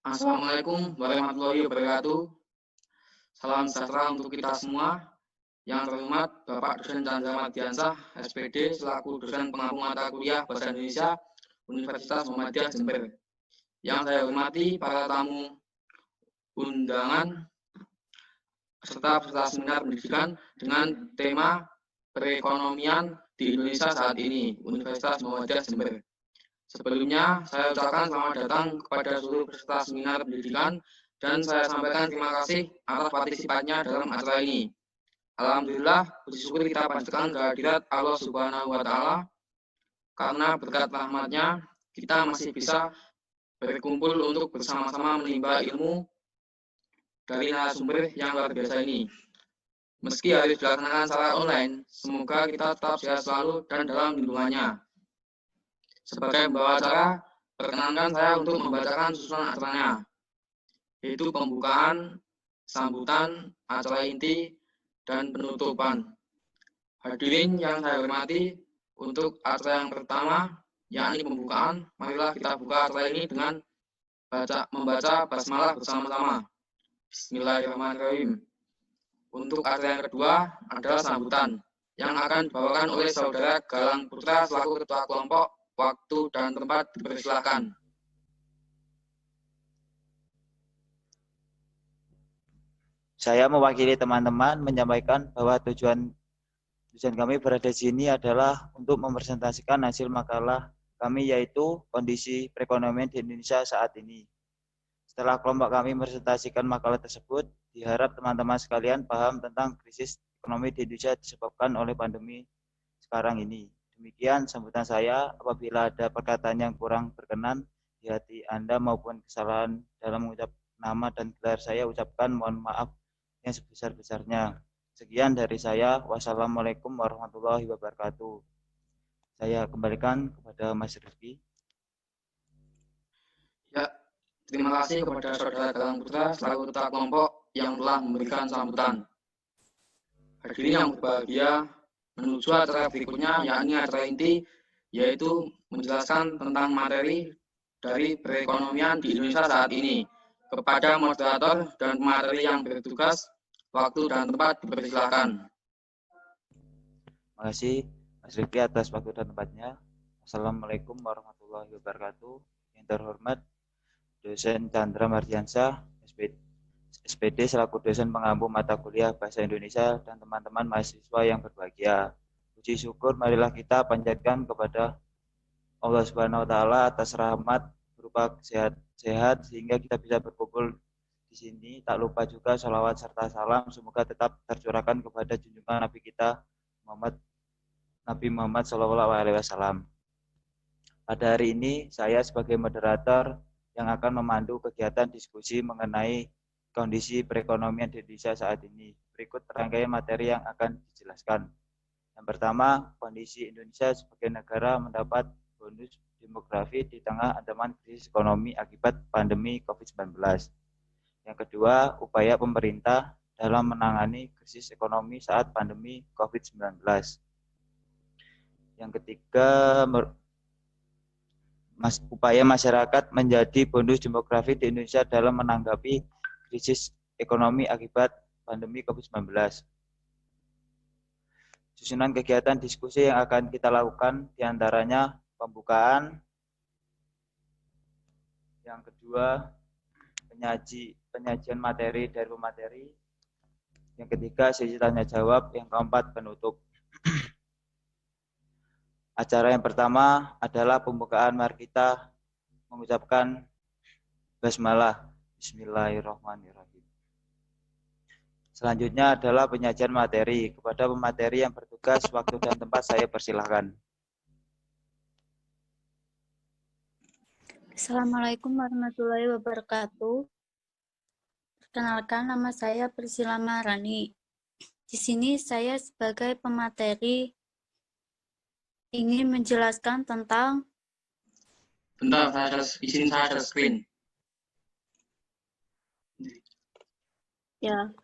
Assalamualaikum warahmatullahi wabarakatuh. Salam sejahtera untuk kita semua. Yang terhormat Bapak Dosen Chandra Mardiansah, SPD, selaku dosen pengampu mata kuliah Bahasa Indonesia Universitas Muhammadiyah Jember. Yang saya hormati para tamu undangan serta peserta seminar pendidikan dengan tema perekonomian di Indonesia saat ini, Universitas Muhammadiyah Jember. Sebelumnya, saya ucapkan selamat datang kepada seluruh peserta seminar pendidikan dan saya sampaikan terima kasih atas partisipannya dalam acara ini. Alhamdulillah, puji syukur kita panjatkan kehadirat Allah Subhanahu wa Ta'ala, karena berkat rahmatnya kita masih bisa berkumpul untuk bersama-sama menimba ilmu dari narasumber yang luar biasa ini. Meski harus dilaksanakan secara online, semoga kita tetap sehat selalu dan dalam lindungannya. Sebagai pembawa acara, perkenankan saya untuk membacakan susunan acaranya, yaitu pembukaan, sambutan, acara inti, dan penutupan. Hadirin yang saya hormati, untuk acara yang pertama, yakni pembukaan, marilah kita buka acara ini dengan membaca basmalah bersama-sama. Bismillahirrahmanirrahim. Untuk acara yang kedua adalah sambutan, yang akan dibawakan oleh Saudara Galang Putra selaku Ketua Kelompok. Waktu dan tempat dipersilakan. Saya mewakili teman-teman menyampaikan bahwa tujuan kami berada di sini adalah untuk mempresentasikan hasil makalah kami, yaitu kondisi perekonomian di Indonesia saat ini. Setelah kelompok kami mempresentasikan makalah tersebut, diharap teman-teman sekalian paham tentang krisis ekonomi di Indonesia disebabkan oleh pandemi sekarang ini. Demikian sambutan saya. Apabila ada perkataan yang kurang berkenan di hati Anda maupun kesalahan dalam mengucap nama dan gelar, saya ucapkan mohon maaf yang sebesar-besarnya. Sekian dari saya. Wassalamualaikum warahmatullahi wabarakatuh. Saya kembalikan kepada Mas Rifki. Ya, terima kasih kepada Saudara Galang Putra selaku Ketua Kelompok yang telah memberikan sambutan. Hadirin yang berbahagia, menuju acara berikutnya, yakni acara inti, yaitu menjelaskan tentang materi dari perekonomian di Indonesia saat ini. Kepada moderator dan pemateri yang bertugas, waktu dan tempat dipersilakan. Terima kasih Mas Rifki atas waktu dan tempatnya. Assalamualaikum warahmatullahi wabarakatuh. Yang terhormat Dosen Chandra Mardiansah, SPD selaku dosen pengampu mata kuliah Bahasa Indonesia, dan teman-teman mahasiswa yang berbahagia. Puji syukur marilah kita panjatkan kepada Allah Subhanahu wa Ta'ala atas rahmat berupa sehat sehingga kita bisa berkumpul di sini. Tak lupa juga sholawat serta salam semoga tetap tercurahkan kepada junjungan Nabi kita Nabi Muhammad SAW. Pada hari ini saya sebagai moderator yang akan memandu kegiatan diskusi mengenai kondisi perekonomian di Indonesia saat ini. Berikut rangkaian materi yang akan dijelaskan. Yang pertama, kondisi Indonesia sebagai negara mendapat bonus demografi di tengah ancaman krisis ekonomi akibat pandemi COVID-19. Yang kedua, upaya pemerintah dalam menangani krisis ekonomi saat pandemi COVID-19. Yang ketiga, upaya masyarakat menjadi bonus demografi di Indonesia dalam menanggapi krisis ekonomi akibat pandemi COVID-19. Susunan kegiatan diskusi yang akan kita lakukan diantaranya pembukaan, yang kedua penyajian materi dari pemateri, yang ketiga sesi tanya jawab, yang keempat penutup. Acara yang pertama adalah pembukaan. Mari kita mengucapkan basmalah. Bismillahirrahmanirrahim. Selanjutnya adalah penyajian materi. Kepada pemateri yang bertugas, waktu dan tempat saya persilahkan. Assalamualaikum warahmatullahi wabarakatuh. Perkenalkan, nama saya Priscilla Maharani. Di sini saya sebagai pemateri ingin menjelaskan tentang... Bentar, izin saya share screen. Ya.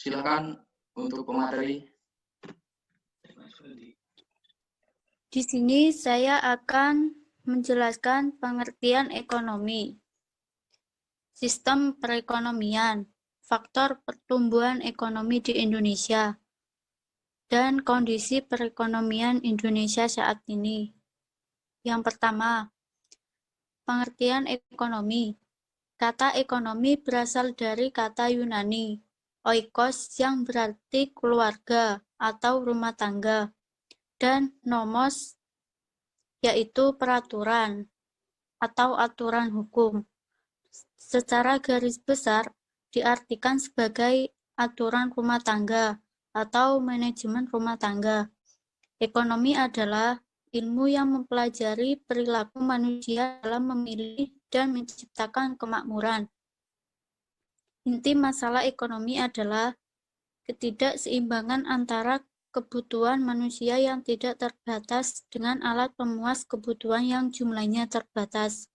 Silakan untuk pemateri. Di sini saya akan menjelaskan pengertian ekonomi, sistem perekonomian, faktor pertumbuhan ekonomi di Indonesia, dan kondisi perekonomian Indonesia saat ini. Yang pertama, pengertian ekonomi. Kata ekonomi berasal dari kata Yunani, oikos, yang berarti keluarga atau rumah tangga, dan nomos, yaitu peraturan atau aturan hukum. Secara garis besar, diartikan sebagai aturan rumah tangga atau manajemen rumah tangga. Ekonomi adalah ilmu yang mempelajari perilaku manusia dalam memilih dan menciptakan kemakmuran. Inti masalah ekonomi adalah ketidakseimbangan antara kebutuhan manusia yang tidak terbatas dengan alat pemuas kebutuhan yang jumlahnya terbatas.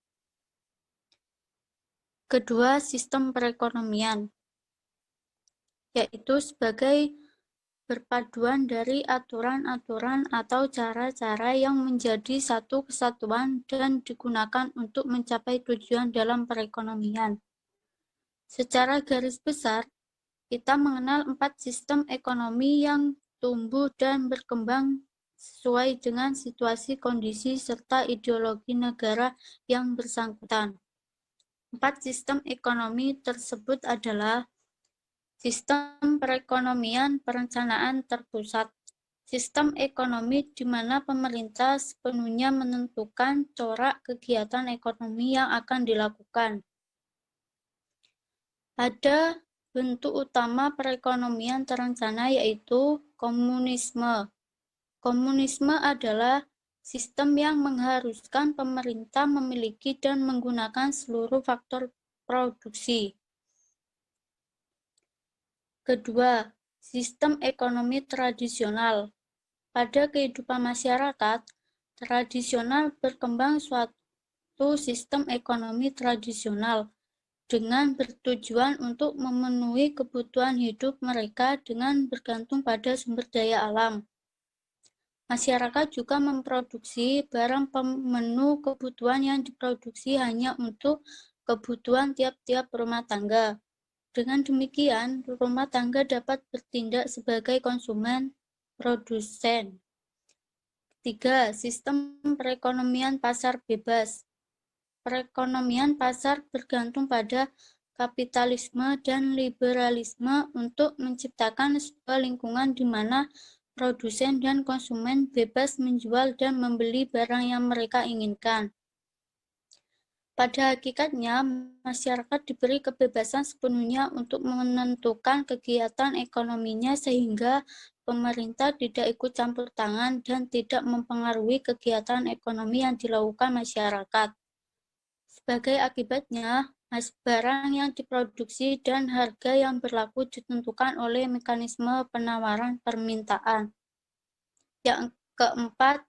Kedua, sistem perekonomian, yaitu sebagai perpaduan dari aturan-aturan atau cara-cara yang menjadi satu kesatuan dan digunakan untuk mencapai tujuan dalam perekonomian. Secara garis besar, kita mengenal 4 sistem ekonomi yang tumbuh dan berkembang sesuai dengan situasi, kondisi, serta ideologi negara yang bersangkutan. 4 sistem ekonomi tersebut adalah sistem perekonomian perencanaan terpusat, sistem ekonomi di mana pemerintah sepenuhnya menentukan corak kegiatan ekonomi yang akan dilakukan. Ada bentuk utama perekonomian terencana yaitu komunisme. Komunisme adalah sistem yang mengharuskan pemerintah memiliki dan menggunakan seluruh faktor produksi. Kedua, sistem ekonomi tradisional. Pada kehidupan masyarakat, tradisional berkembang suatu sistem ekonomi tradisional dengan bertujuan untuk memenuhi kebutuhan hidup mereka dengan bergantung pada sumber daya alam. Masyarakat juga memproduksi barang pemenuh kebutuhan yang diproduksi hanya untuk kebutuhan tiap-tiap rumah tangga. Dengan demikian, rumah tangga dapat bertindak sebagai konsumen produsen. Ketiga, sistem perekonomian pasar bebas. Perekonomian pasar bergantung pada kapitalisme dan liberalisme untuk menciptakan sebuah lingkungan di mana produsen dan konsumen bebas menjual dan membeli barang yang mereka inginkan. Pada hakikatnya, masyarakat diberi kebebasan sepenuhnya untuk menentukan kegiatan ekonominya sehingga pemerintah tidak ikut campur tangan dan tidak mempengaruhi kegiatan ekonomi yang dilakukan masyarakat. Sebagai akibatnya, barang yang diproduksi dan harga yang berlaku ditentukan oleh mekanisme penawaran permintaan. Yang keempat,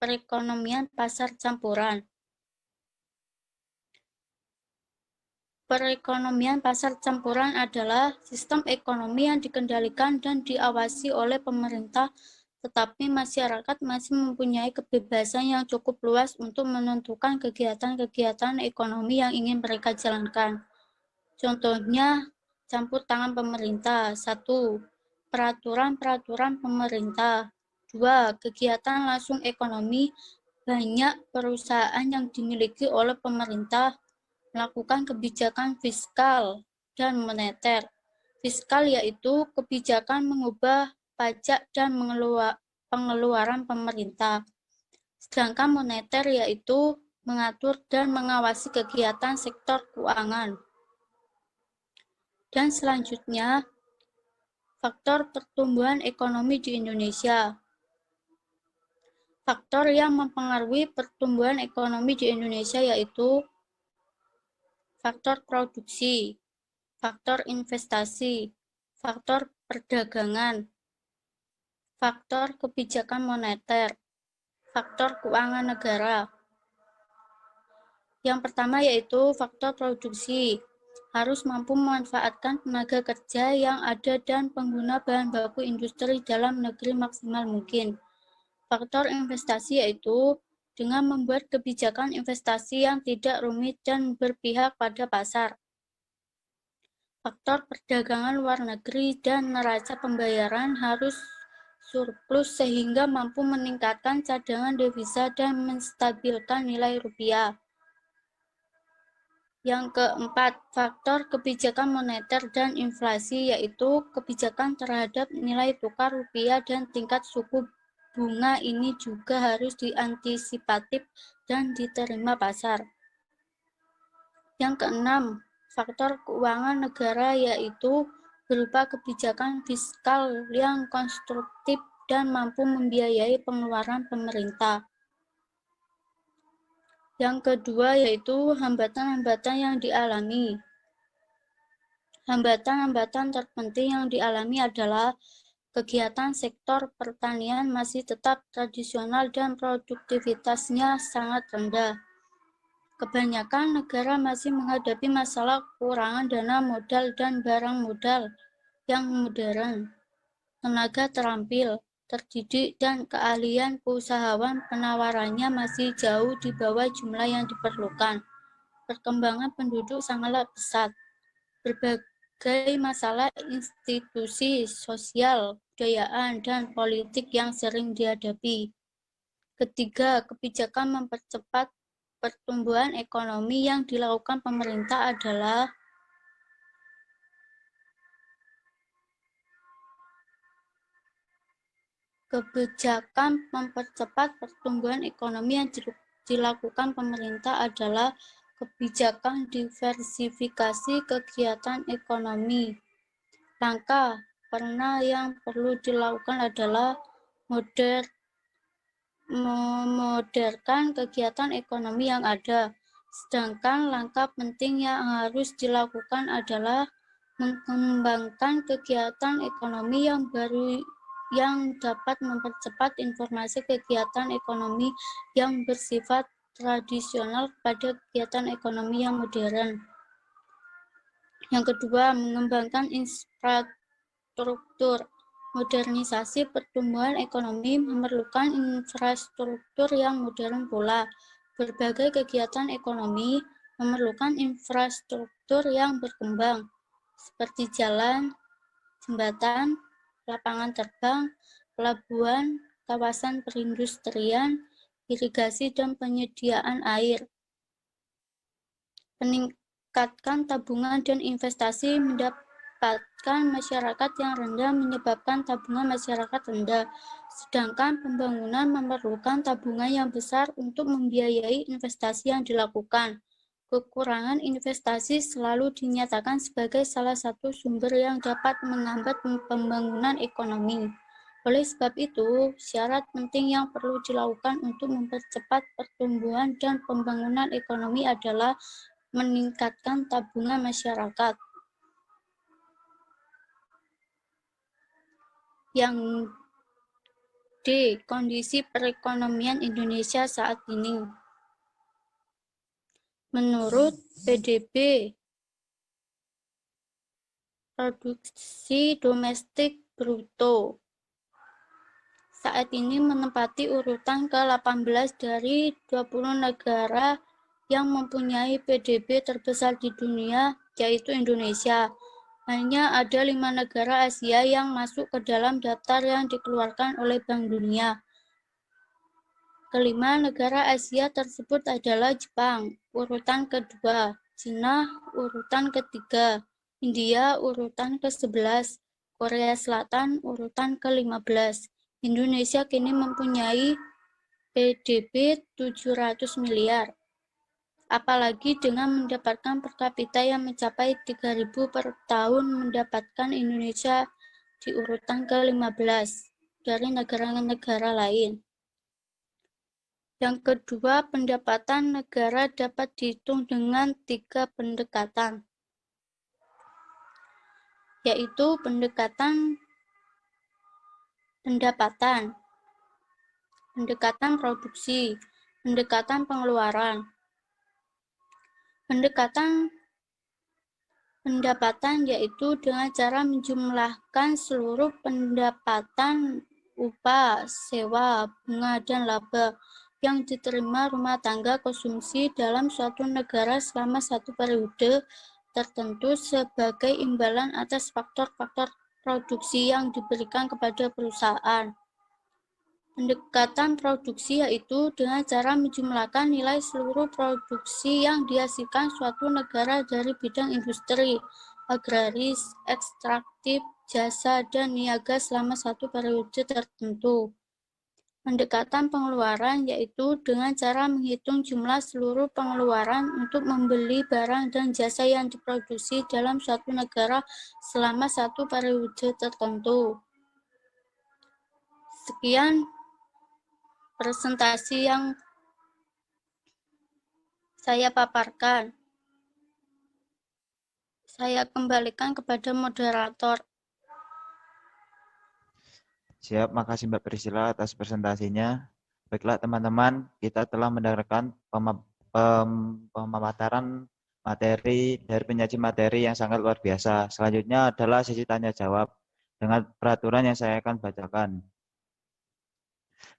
perekonomian pasar campuran. Perekonomian pasar campuran adalah sistem ekonomi yang dikendalikan dan diawasi oleh pemerintah, tetapi masyarakat masih mempunyai kebebasan yang cukup luas untuk menentukan kegiatan-kegiatan ekonomi yang ingin mereka jalankan. Contohnya, campur tangan pemerintah. 1. Peraturan-peraturan pemerintah. 2. Kegiatan langsung ekonomi. Banyak perusahaan yang dimiliki oleh pemerintah melakukan kebijakan fiskal dan moneter. Fiskal yaitu kebijakan mengubah pajak dan pengeluaran pemerintah. Sedangkan moneter yaitu mengatur dan mengawasi kegiatan sektor keuangan. Dan selanjutnya, faktor pertumbuhan ekonomi di Indonesia. Faktor yang mempengaruhi pertumbuhan ekonomi di Indonesia yaitu faktor produksi, faktor investasi, faktor perdagangan, faktor kebijakan moneter, faktor keuangan negara. Yang pertama yaitu faktor produksi. harus mampu memanfaatkan tenaga kerja yang ada dan pengguna bahan baku industri dalam negeri maksimal mungkin. Faktor investasi yaitu dengan membuat kebijakan investasi yang tidak rumit dan berpihak pada pasar. Faktor perdagangan luar negeri dan neraca pembayaran harus surplus sehingga mampu meningkatkan cadangan devisa dan menstabilkan nilai rupiah. Yang keempat, faktor kebijakan moneter dan inflasi yaitu kebijakan terhadap nilai tukar rupiah dan tingkat suku bunga ini juga harus diantisipatif dan diterima pasar. Yang keenam, faktor keuangan negara yaitu berupa kebijakan fiskal yang konstruktif dan mampu membiayai pengeluaran pemerintah. Yang kedua yaitu hambatan-hambatan yang dialami. Hambatan-hambatan terpenting yang dialami adalah kegiatan sektor pertanian masih tetap tradisional dan produktivitasnya sangat rendah. Kebanyakan negara masih menghadapi masalah kekurangan dana modal dan barang modal yang modern, tenaga terampil, terdidik, dan keahlian usahawan penawarannya masih jauh di bawah jumlah yang diperlukan. Perkembangan penduduk sangatlah pesat. Berbagai masalah institusi sosial, budayaan, dan politik yang sering dihadapi. Ketiga, kebijakan mempercepat pertumbuhan ekonomi yang dilakukan pemerintah adalah kebijakan diversifikasi kegiatan ekonomi. Langkah pernah yang perlu dilakukan adalah memodernkan kegiatan ekonomi yang ada. Sedangkan langkah penting yang harus dilakukan adalah mengembangkan kegiatan ekonomi yang baru yang dapat mempercepat informasi kegiatan ekonomi yang bersifat tradisional pada kegiatan ekonomi yang modern. Yang kedua, mengembangkan infrastruktur. Modernisasi pertumbuhan ekonomi memerlukan infrastruktur yang modern pula. Berbagai kegiatan ekonomi memerlukan infrastruktur yang berkembang, seperti jalan, jembatan, lapangan terbang, pelabuhan, kawasan perindustrian, irigasi, dan penyediaan air. Meningkatkan tabungan dan investasi mendapatkan masyarakat yang rendah menyebabkan tabungan masyarakat rendah, sedangkan pembangunan memerlukan tabungan yang besar untuk membiayai investasi yang dilakukan. Kekurangan investasi selalu dinyatakan sebagai salah satu sumber yang dapat menghambat pembangunan ekonomi. Oleh sebab itu, syarat penting yang perlu dilakukan untuk mempercepat pertumbuhan dan pembangunan ekonomi adalah meningkatkan tabungan masyarakat. Yang D. Kondisi perekonomian Indonesia saat ini. Menurut PDB, produksi domestik bruto saat ini menempati urutan ke-18 dari 20 negara yang mempunyai PDB terbesar di dunia, yaitu Indonesia. Hanya ada 5 negara Asia yang masuk ke dalam daftar yang dikeluarkan oleh Bank Dunia. Kelima negara Asia tersebut adalah Jepang, urutan kedua, Cina, urutan ketiga, India, urutan ke-11, Korea Selatan, urutan ke-15. Indonesia kini mempunyai PDB 700 miliar. Apalagi dengan mendapatkan per kapita yang mencapai 3.000 per tahun, mendapatkan Indonesia di urutan ke-15 dari negara-negara lain. Yang kedua, pendapatan negara dapat dihitung dengan 3 pendekatan, yaitu pendekatan pendapatan, pendekatan produksi, pendekatan pengeluaran. Pendekatan pendapatan, yaitu dengan cara menjumlahkan seluruh pendapatan upah, sewa, bunga, dan laba yang diterima rumah tangga konsumsi dalam suatu negara selama satu periode tertentu sebagai imbalan atas faktor-faktor produksi yang diberikan kepada perusahaan. Pendekatan produksi yaitu dengan cara menjumlahkan nilai seluruh produksi yang dihasilkan suatu negara dari bidang industri, agraris, ekstraktif, jasa, dan niaga selama satu periode tertentu. Pendekatan pengeluaran yaitu dengan cara menghitung jumlah seluruh pengeluaran untuk membeli barang dan jasa yang diproduksi dalam suatu negara selama satu periode tertentu. Sekian presentasi yang saya paparkan. Saya kembalikan kepada moderator. Siap, makasih Mbak Priscilla atas presentasinya. Baiklah teman-teman, kita telah mendengarkan pemaparan materi dari penyaji materi yang sangat luar biasa. Selanjutnya adalah sesi tanya jawab dengan peraturan yang saya akan bacakan.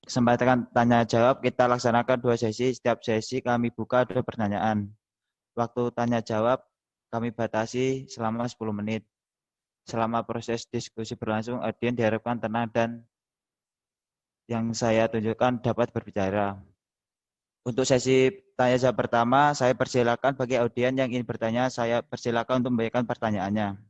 Kesempatan tanya jawab kita laksanakan 2 sesi. Setiap sesi kami buka 2 pertanyaan. Waktu tanya jawab kami batasi selama 10 menit. Selama proses diskusi berlangsung, audien diharapkan tenang dan yang saya tunjukkan dapat berbicara. Untuk sesi tanya jawab pertama, saya persilakan bagi audien yang ingin bertanya, saya persilakan untuk memberikan pertanyaannya.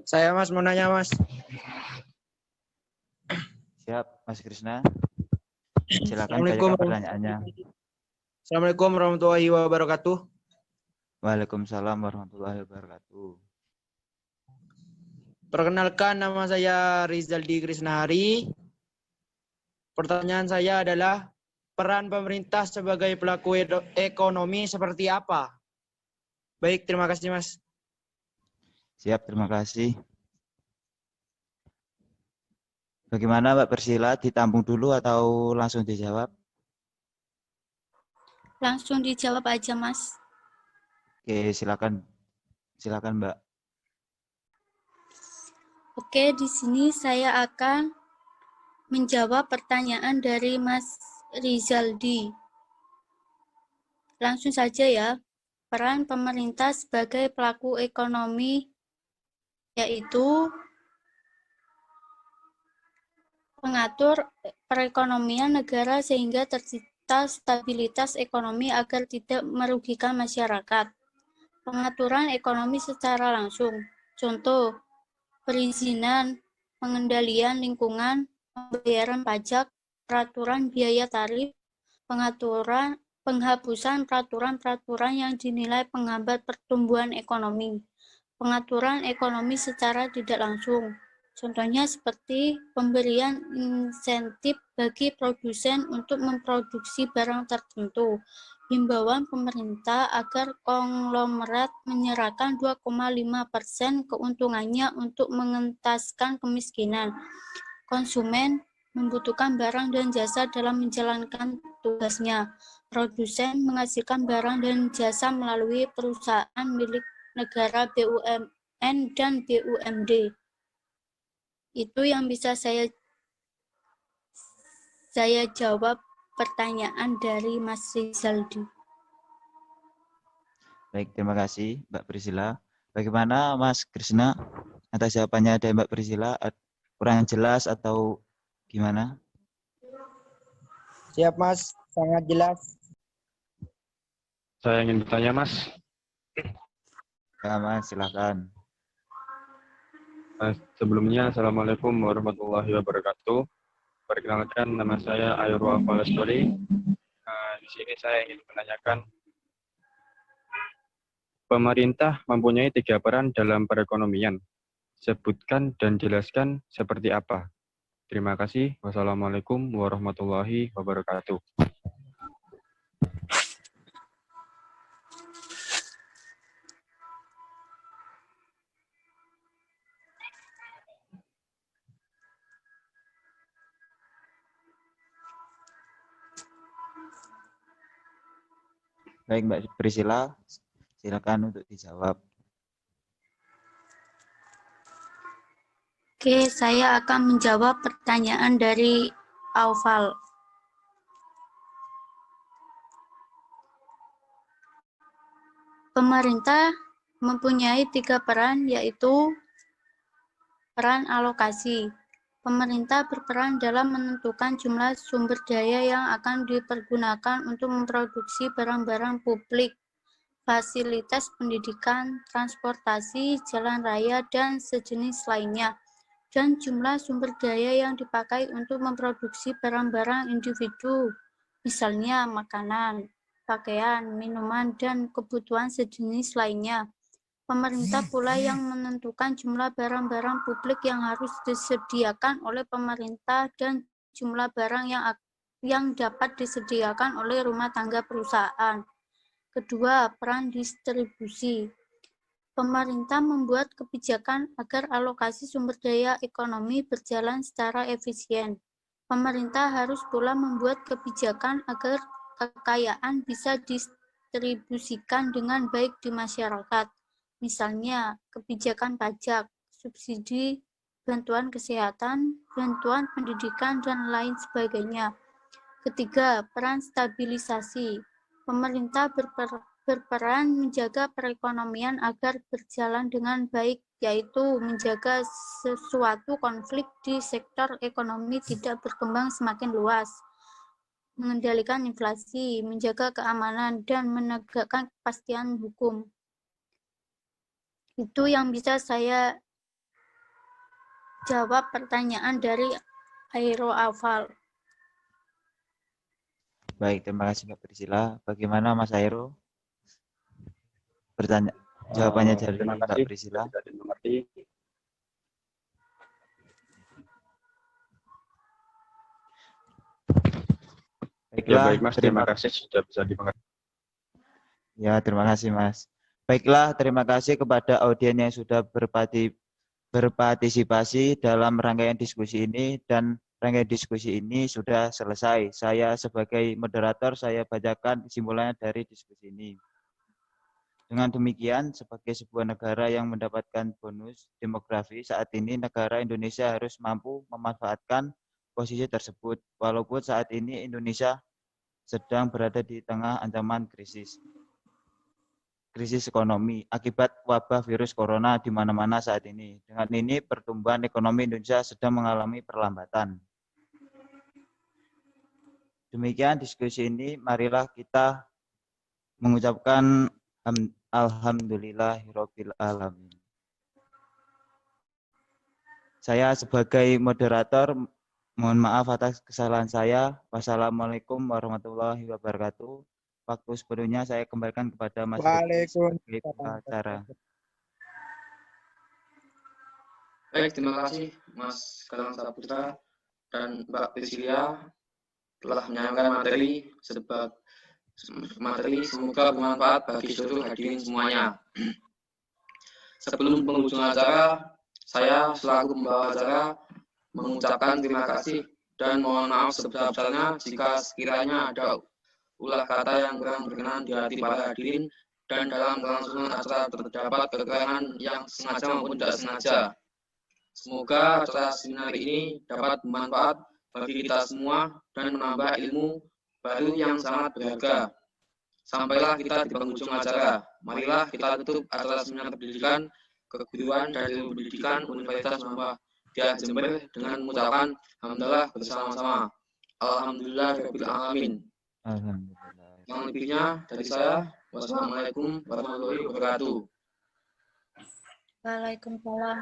Saya Mas, mau nanya Mas. Siap, Mas Krisna. Silakan Assalamualaikum. tanyakan pertanyaannya. Assalamualaikum warahmatullahi wabarakatuh. Waalaikumsalam warahmatullahi wabarakatuh. Perkenalkan, nama saya Rizaldi Krisnahari. Pertanyaan saya adalah, peran pemerintah sebagai pelaku ekonomi seperti apa? Baik, terima kasih Mas. Siap, terima kasih. Bagaimana Mbak Priscilla, ditampung dulu atau langsung dijawab? Langsung dijawab aja, Mas. Oke, silakan. Silakan Mbak. Oke, di sini saya akan menjawab pertanyaan dari Mas Rizaldi. Langsung saja ya. Peran pemerintah sebagai pelaku ekonomi yaitu mengatur perekonomian negara sehingga tercipta stabilitas ekonomi agar tidak merugikan masyarakat. Pengaturan ekonomi secara langsung. Contoh, perizinan, pengendalian lingkungan, pembayaran pajak, peraturan biaya tarif, penghapusan peraturan-peraturan yang dinilai penghambat pertumbuhan ekonomi, pengaturan ekonomi secara tidak langsung. Contohnya seperti pemberian insentif bagi produsen untuk memproduksi barang tertentu, himbauan pemerintah agar konglomerat menyerahkan 2,5% keuntungannya untuk mengentaskan kemiskinan. Konsumen membutuhkan barang dan jasa dalam menjalankan tugasnya. Produsen menghasilkan barang dan jasa melalui perusahaan milik negara, BUMN, dan BUMD. Itu yang bisa saya jawab pertanyaan dari Mas Rizaldi. Baik, terima kasih Mbak Priscilla. Bagaimana Mas Krisna atas jawabannya dari Mbak Priscilla? Kurang jelas atau gimana? Siap Mas, sangat jelas. Saya ingin bertanya Mas. Ya Mas, silakan. Sebelumnya, Assalamualaikum warahmatullahi wabarakatuh. Perkenalkan, nama saya Ayrul Afalasturi. Di sini saya ingin menanyakan, pemerintah mempunyai 3 peran dalam perekonomian. Sebutkan dan jelaskan seperti apa. Terima kasih. Wassalamualaikum warahmatullahi wabarakatuh. Baik, Mbak Priscilla, silakan untuk dijawab. Oke, saya akan menjawab pertanyaan dari Aufal. Pemerintah mempunyai 3 peran, yaitu peran alokasi. Pemerintah berperan dalam menentukan jumlah sumber daya yang akan dipergunakan untuk memproduksi barang-barang publik, fasilitas pendidikan, transportasi, jalan raya, dan sejenis lainnya, dan jumlah sumber daya yang dipakai untuk memproduksi barang-barang individu, misalnya makanan, pakaian, minuman, dan kebutuhan sejenis lainnya. Pemerintah pula yang menentukan jumlah barang-barang publik yang harus disediakan oleh pemerintah dan jumlah barang yang dapat disediakan oleh rumah tangga perusahaan. Kedua, peran distribusi. Pemerintah membuat kebijakan agar alokasi sumber daya ekonomi berjalan secara efisien. Pemerintah harus pula membuat kebijakan agar kekayaan bisa didistribusikan dengan baik di masyarakat. Misalnya, kebijakan pajak, subsidi, bantuan kesehatan, bantuan pendidikan, dan lain sebagainya. Ketiga, peran stabilisasi. Pemerintah berperan menjaga perekonomian agar berjalan dengan baik, yaitu menjaga sesuatu konflik di sektor ekonomi tidak berkembang semakin luas, mengendalikan inflasi, menjaga keamanan, dan menegakkan kepastian hukum. Itu yang bisa saya jawab pertanyaan dari Airo Afal. Baik, terima kasih Mbak Priscilla. Bagaimana Mas Airo? Jawabannya dari Terima Mbak kasih. Priscilla. Bisa dimengerti. Ya baik Mas, terima kasih sudah bisa dimengerti. Ya, terima kasih Mas. Baiklah, terima kasih kepada audien yang sudah berpartisipasi dalam rangkaian diskusi ini, dan rangkaian diskusi ini sudah selesai. Saya sebagai moderator, saya bacakan kesimpulannya dari diskusi ini. Dengan demikian, sebagai sebuah negara yang mendapatkan bonus demografi, saat ini negara Indonesia harus mampu memanfaatkan posisi tersebut, walaupun saat ini Indonesia sedang berada di tengah ancaman krisis ekonomi akibat wabah virus corona di mana-mana saat ini. Dengan ini, pertumbuhan ekonomi Indonesia sedang mengalami perlambatan. Demikian diskusi ini, marilah kita mengucapkan alhamdulillahirabbil alamin. Saya sebagai moderator mohon maaf atas kesalahan saya. Wassalamualaikum warahmatullahi wabarakatuh. Waktu sepenuhnya saya kembalikan kepada Mas Rifki sebagai pengacara. Baik, terima kasih Mas Galang Saputra dan Mbak Priscilla telah menyampaikan materi semoga bermanfaat bagi seluruh hadirin semuanya. Sebelum penghujung acara, saya selaku pembawa acara mengucapkan terima kasih dan mohon maaf sebesar-besarnya jika sekiranya ada ulah kata yang kurang berkenan di hati para hadirin dan dalam kelangsungan acara terdapat kekurangan yang sengaja maupun tidak sengaja. Semoga acara seminar ini dapat bermanfaat bagi kita semua dan menambah ilmu baru yang sangat berharga. Sampailah kita di penghujung acara. Marilah kita tutup acara seminar pendidikan, keguruan, dan ilmu pendidikan Universitas Muhammadiyah Jember dengan mengucapkan alhamdulillah bersama-sama. Alhamdulillahirabbil alamin. Alhamdulillah. Yang lebihnya dari saya, wassalamualaikum warahmatullahi wabarakatuh. Waalaikumsalam.